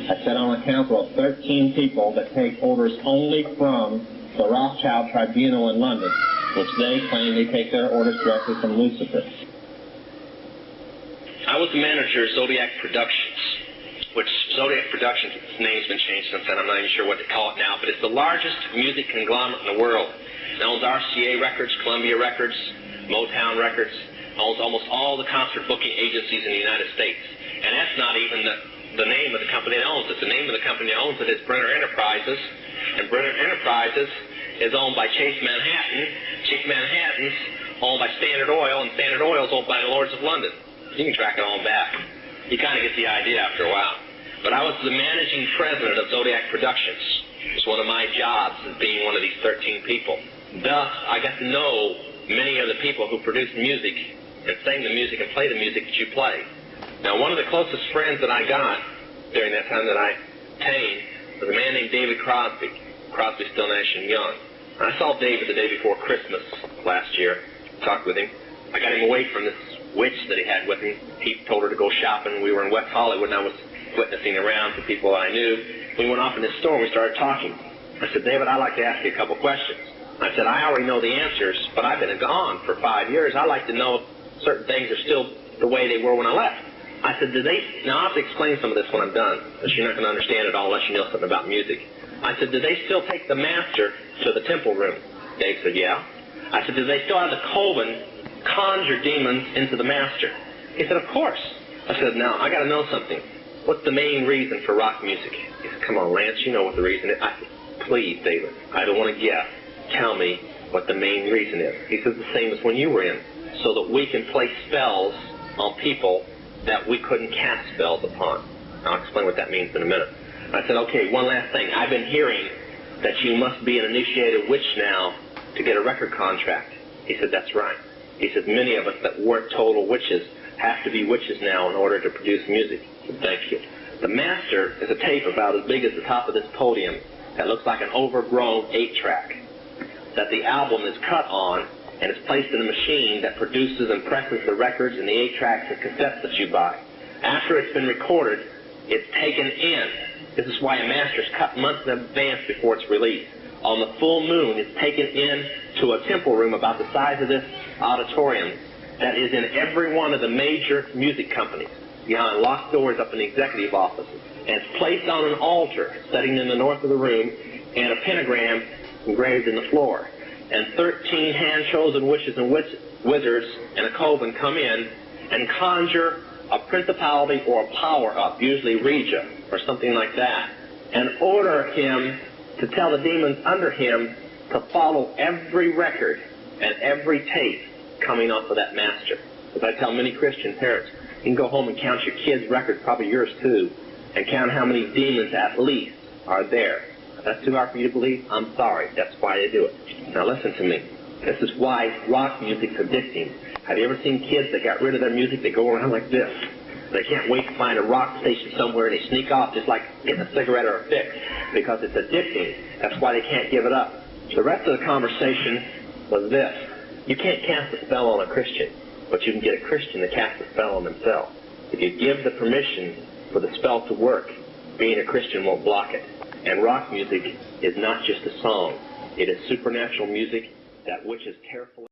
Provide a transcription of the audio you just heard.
I sit on a council of 13 people that take orders only from the Rothschild Tribunal in London, which they claim they take their orders directly from Lucifer. I was the manager of Zodiac Productions, which Zodiac Productions, its name's been changed since then. I'm not even sure what to call it now, but it's the largest music conglomerate in the world. It owns RCA Records, Columbia Records, Motown Records, owns almost all the concert booking agencies in the United States. And that's not even the name of the company that owns it. The name of the company that owns it is Brenner Enterprises, and Brenner Enterprises is owned by Chase Manhattan. Chase Manhattan's owned by Standard Oil, and Standard Oil is owned by the Lords of London. You can track it all back. You kind of get the idea after a while. But I was the managing president of Zodiac Productions. It's one of my jobs as being one of these 13 people. Thus, I got to know many of the people who produce music and sing the music and play the music that you play. Now, one of the closest friends that I got during that time that I attained was a man named David Crosby. Crosby, Still, Nash and Young. I saw David the day before Christmas last year, talked with him. I got him away from this witch that he had with him. He told her to go shopping. We were in West Hollywood, and I was witnessing around to people I knew. We went off in this store, and we started talking. I said, David, I'd like to ask you a couple questions. I said, I already know the answers, but I've been gone for 5 years. I'd like to know if certain things are still the way they were when I left. I said, now I'll have to explain some of this when I'm done, because you're not going to understand it all unless you know something about music. I said, do they still take the master to the temple room? Dave said, yeah. I said, do they still have the coven conjure demons into the master? He said, of course. I said, now, I got to know something. What's the main reason for rock music? He said, come on, Lance, you know what the reason is. I said, please, David, I don't want to guess. Tell me what the main reason is. He says, the same as when you were in, so that we can play spells on people that we couldn't cast spells upon. I'll explain what that means in a minute. I said, okay, one last thing. I've been hearing that you must be an initiated witch now to get a record contract. He said, that's right. He said, many of us that weren't total witches have to be witches now in order to produce music. I said, thank you. The master is a tape about as big as the top of this podium that looks like an overgrown 8-track that the album is cut on and is placed in a machine that produces and presses the records and the 8-tracks and cassettes that you buy. After it's been recorded, it's taken in. This is why a master is cut months in advance before it's released. On the full moon, it's taken in to a temple room about the size of this auditorium that is in every one of the major music companies, behind locked doors up in the executive offices. And it's placed on an altar sitting in the north of the room and a pentagram engraved in the floor. And 13 hand-chosen witches and wizards and a coven come in and conjure a principality or a power up, usually Regia or something like that, and order him to tell the demons under him to follow every record and every tape coming off of that master. As I tell many Christian parents, you can go home and count your kids' records, probably yours too, and count how many demons at least are there. If that's too hard for you to believe, I'm sorry. That's why they do it. Now listen to me. This is why rock music's addicting. Have you ever seen kids that got rid of their music? They go around like this. They can't wait to find a rock station somewhere, and they sneak off just like getting a cigarette or a fix, because it's addicting. That's why they can't give it up. The rest of the conversation was this. You can't cast a spell on a Christian, but you can get a Christian to cast a spell on themselves. If you give the permission for the spell to work, being a Christian won't block it. And rock music is not just a song. It is supernatural music that witches carefully